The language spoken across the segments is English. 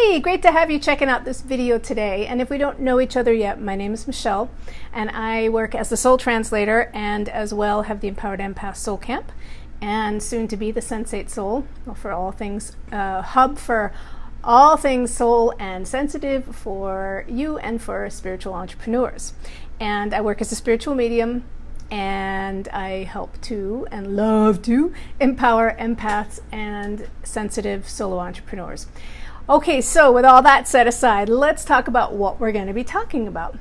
Hey, great to have you checking out this video today. And if we don't know each other yet, my name is Michelle, and I work as the soul translator and as well have the Empowered Empath Soul Camp, and soon to be the Sensate Soul for all things, hub for all things soul and sensitive for you and for spiritual entrepreneurs. And I work as a spiritual medium, and I help to and love to empower empaths and sensitive solo entrepreneurs. Okay, so with all that set aside, let's talk about what we're going to be talking about.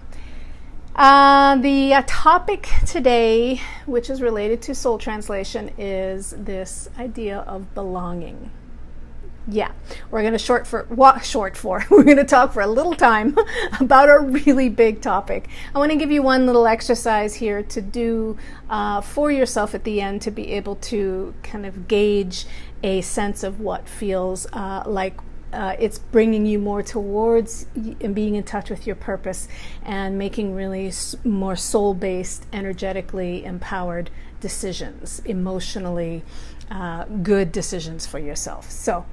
The topic today, which is related to soul translation, is this idea of belonging. Yeah, we're going to we're going to talk for a little time about a really big topic. I want to give you one little exercise here to do for yourself at the end to be able to kind of gauge a sense of what feels like it's bringing you more towards and being in touch with your purpose and making really more soul-based, energetically empowered decisions, emotionally good decisions for yourself. So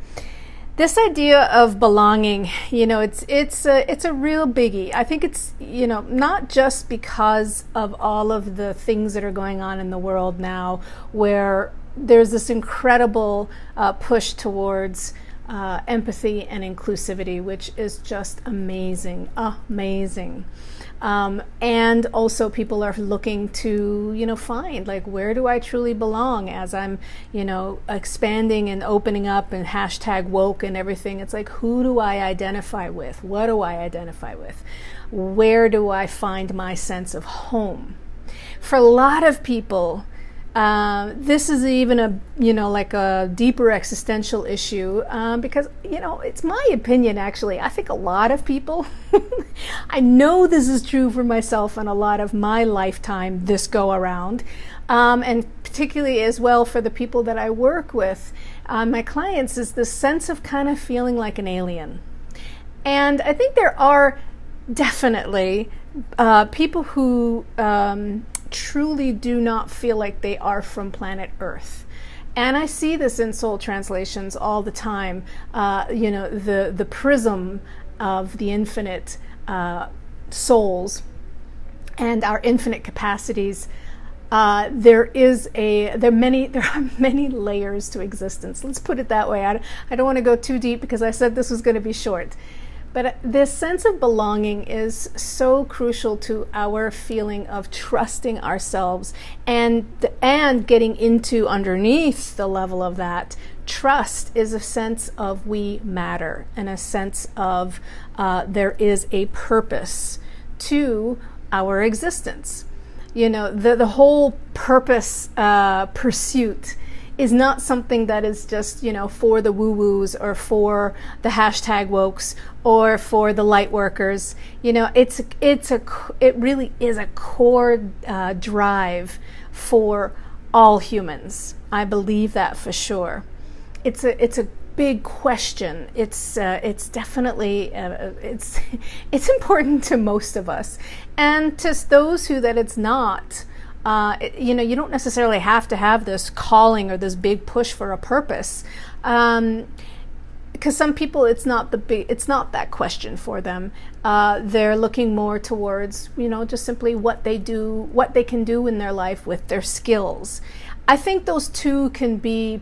this idea of belonging, it's a real biggie. I think it's, not just because of all of the things that are going on in the world now, where there's this incredible push towards empathy and inclusivity, which is just amazing. And also people are looking to, find, like, where do I truly belong as I'm, expanding and opening up and hashtag woke and everything. It's like, who do I identify with? What do I identify with? Where do I find my sense of home? For a lot of people, this is even a deeper existential issue because, it's my opinion, actually. I think a lot of people, I know this is true for myself and a lot of my lifetime this go around, and particularly as well for the people that I work with, my clients, is this sense of kind of feeling like an alien. And I think there are definitely people who truly do not feel like they are from planet Earth. And I see this in soul translations all the time. The prism of the infinite souls and our infinite capacities. There are many layers to existence. Let's put it that way. I don't want to go too deep because I said this was going to be short. But this sense of belonging is so crucial to our feeling of trusting ourselves and getting into underneath the level of that. Trust is a sense of we matter and a sense of there is a purpose to our existence. The whole purpose pursuit is not something that is just, for the woo-woos or for the hashtag wokes or for the light workers. It really is a core drive for all humans. I believe that for sure. It's a big question. It's definitely it's important to most of us, and to those who that it's not. You don't necessarily have to have this calling or this big push for a purpose, because some people it's not that question for them. They're looking more towards just simply what they can do in their life with their skills. I think those two can be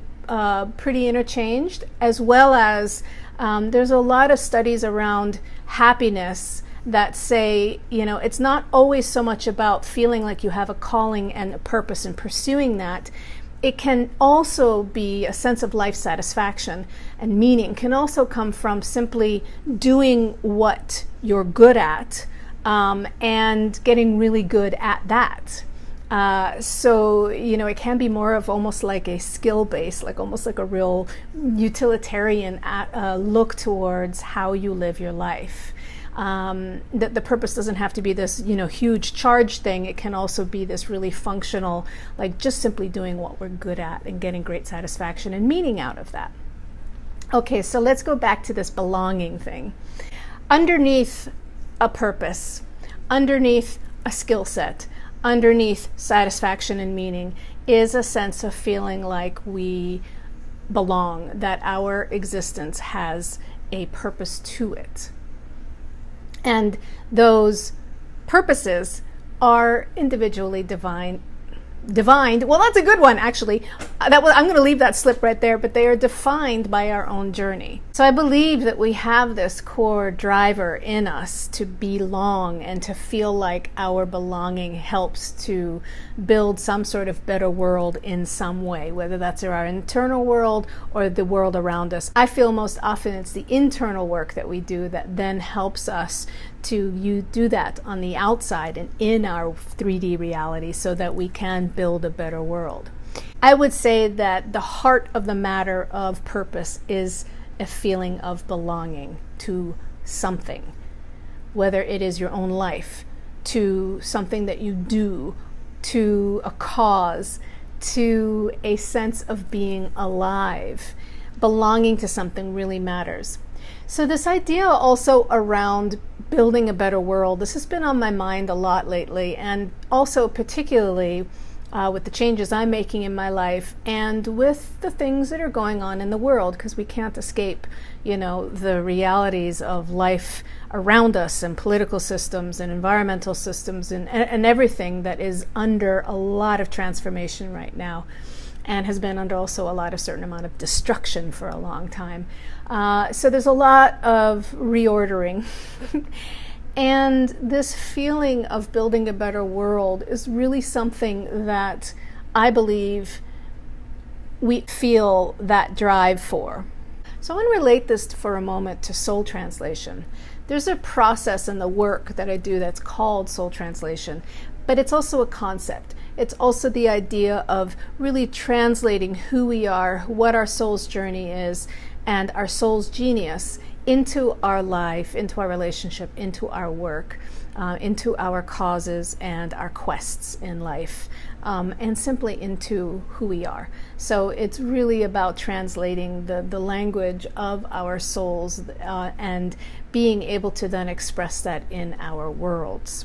pretty interchanged, as well as there's a lot of studies around happiness that say, it's not always so much about feeling like you have a calling and a purpose and pursuing that. It can also be a sense of life satisfaction, and meaning can also come from simply doing what you're good at and getting really good at that. So it can be more of almost like a skill base, like almost like a real utilitarian look towards how you live your life. That the purpose doesn't have to be this, huge charge thing. It can also be this really functional, like just simply doing what we're good at and getting great satisfaction and meaning out of that. Okay, so let's go back to this belonging thing. Underneath a purpose, underneath a skill set, underneath satisfaction and meaning is a sense of feeling like we belong, that our existence has a purpose to it. And those purposes are individually divined. Well, that's a good one, actually. I'm going to leave that slip right there, but they are defined by our own journey. So I believe that we have this core driver in us to belong and to feel like our belonging helps to build some sort of better world in some way, whether that's our internal world or the world around us. I feel most often it's the internal work that we do that then helps us to do that on the outside and in our 3D reality so that we can build a better world. I would say that the heart of the matter of purpose is a feeling of belonging to something, whether it is your own life, to something that you do, to a cause, to a sense of being alive. Belonging to something really matters. So this idea also around building a better world, this has been on my mind a lot lately, and also particularly with the changes I'm making in my life and with the things that are going on in the world, because we can't escape, the realities of life around us and political systems and environmental systems and everything that is under a lot of transformation right now, and has been under also a certain amount of destruction for a long time. So there's a lot of reordering. And this feeling of building a better world is really something that I believe we feel that drive for. So I want to relate this for a moment to soul translation. There's a process in the work that I do that's called soul translation, but it's also a concept. It's also the idea of really translating who we are, what our soul's journey is, and our soul's genius into our life, into our relationship, into our work, into our causes and our quests in life, and simply into who we are. So it's really about translating the language of our souls and being able to then express that in our worlds,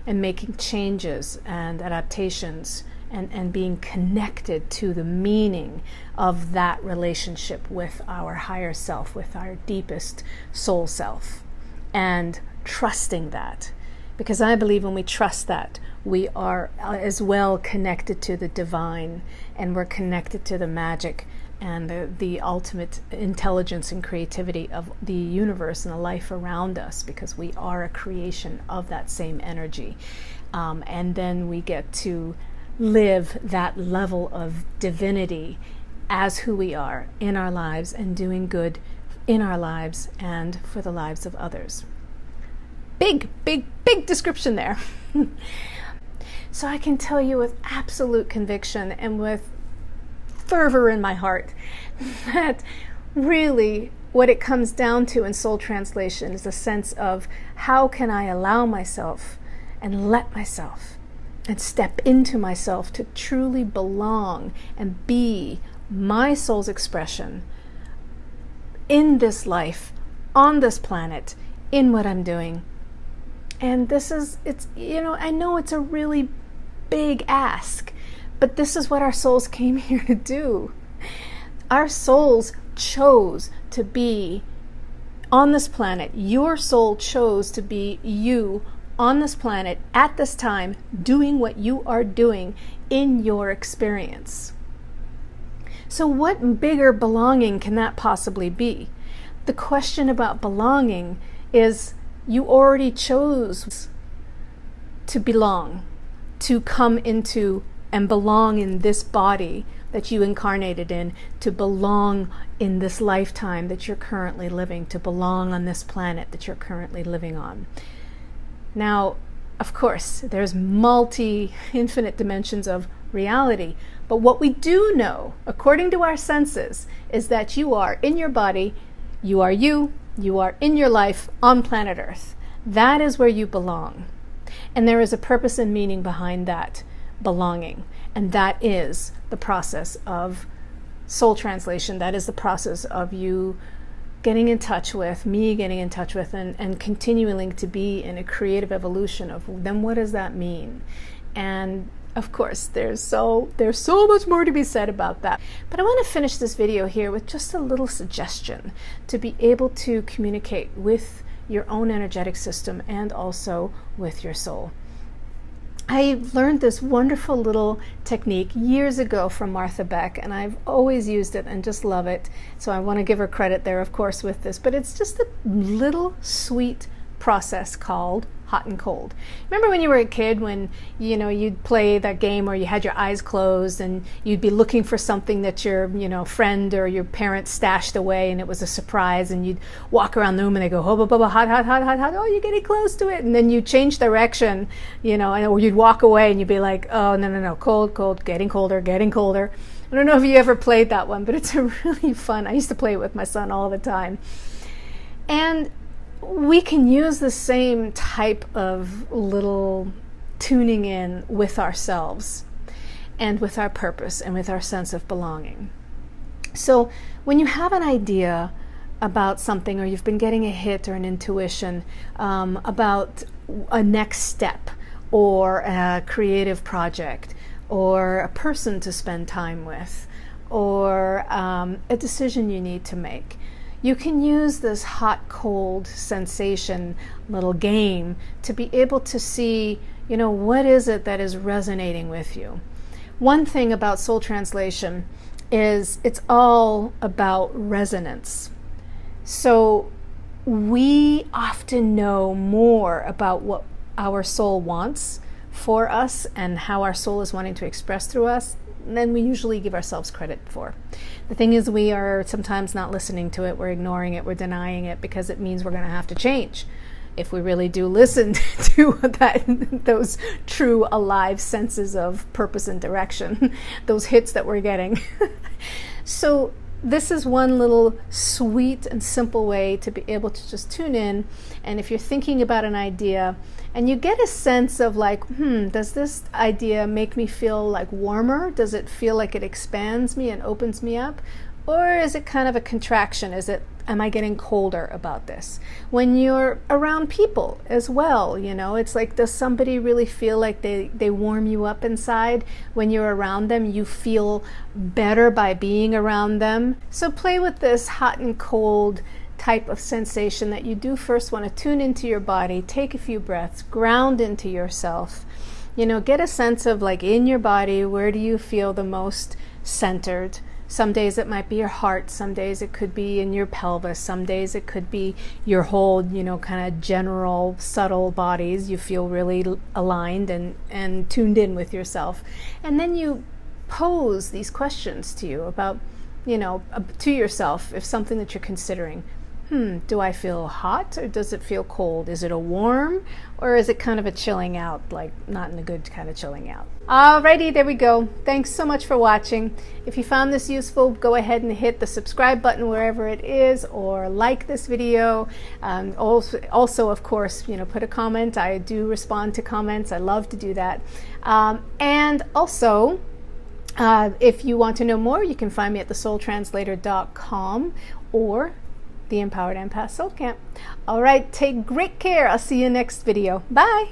and making changes and adaptations and being connected to the meaning of that relationship with our higher self, with our deepest soul self, and trusting that. Because I believe when we trust that, we are as well connected to the divine, and we're connected to the magic and the ultimate intelligence and creativity of the universe and the life around us, because we are a creation of that same energy. And then we get to live that level of divinity as who we are in our lives and doing good in our lives and for the lives of others. Big description there. So I can tell you with absolute conviction and with fervor in my heart that really what it comes down to in soul translation is a sense of how can I allow myself and let myself and step into myself to truly belong and be my soul's expression in this life, on this planet, in what I'm doing. And I know it's a really big ask, but this is what our souls came here to do. Our souls chose to be on this planet. Your soul chose to be you on this planet at this time, doing what you are doing in your experience. So what bigger belonging can that possibly be? The question about belonging is you already chose to belong, to come into and belong in this body that you incarnated in, to belong in this lifetime that you're currently living, to belong on this planet that you're currently living on. Now, of course, there's infinite dimensions of reality, but what we do know, according to our senses, is that you are in your body, you are in your life on planet Earth. That is where you belong. And there is a purpose and meaning behind that belonging, and that is the process of soul translation. That is the process of you getting in touch with, me getting in touch with, and continuing to be in a creative evolution of then what does that mean? And Of course, there's so much more to be said about that. But I want to finish this video here with just a little suggestion to be able to communicate with your own energetic system and also with your soul. I learned this wonderful little technique years ago from Martha Beck, and I've always used it and just love it. So I want to give her credit there, of course, with this. But it's just a little sweet process called hot and cold. Remember when you were a kid, when you'd play that game where you had your eyes closed and you'd be looking for something that your friend or your parents stashed away, and it was a surprise, and you'd walk around the room and they go, hubba bubba, hot, hot, hot, hot, hot, oh, you're getting close to it, and then you change direction, or you'd walk away and you'd be like, oh, no, cold, cold, getting colder, getting colder. I don't know if you ever played that one, but it's a really fun. I used to play it with my son all the time. And we can use the same type of little tuning in with ourselves and with our purpose and with our sense of belonging. So when you have an idea about something, or you've been getting a hit or an intuition about a next step or a creative project or a person to spend time with or a decision you need to make, you can use this hot-cold sensation little game to be able to see, what is it that is resonating with you. One thing about soul translation is it's all about resonance. So we often know more about what our soul wants for us and how our soul is wanting to express through us than we usually give ourselves credit for. The thing is, we are sometimes not listening to it, we're ignoring it, we're denying it, because it means we're going to have to change. If we really do listen to those true alive senses of purpose and direction, those hits that we're getting. So this is one little sweet and simple way to be able to just tune in. And if you're thinking about an idea and you get a sense of like, does this idea make me feel like warmer? Does it feel like it expands me and opens me up? Or is it kind of a contraction? Am I getting colder about this? When you're around people as well, it's like, does somebody really feel like they warm you up inside? When you're around them, you feel better by being around them. So play with this hot and cold type of sensation that you do first want to tune into your body, take a few breaths, ground into yourself, get a sense of like in your body, where do you feel the most centered? Some days it might be your heart, some days it could be in your pelvis, some days it could be your whole, kind of general subtle bodies. You feel really aligned and tuned in with yourself. And then you pose these questions to you about, to yourself, if something that you're considering. Do I feel hot or does it feel cold? Is it a warm or is it kind of a chilling out, like not in a good kind of chilling out? Alrighty, there we go. Thanks so much for watching. If you found this useful, go ahead and hit the subscribe button wherever it is, or like this video. Also, of course, put a comment. I do respond to comments. I love to do that. And also, if you want to know more, you can find me at thesoultranslator.com or the Empowered Empath Soul Camp. All right, take great care. I'll see you next video. Bye.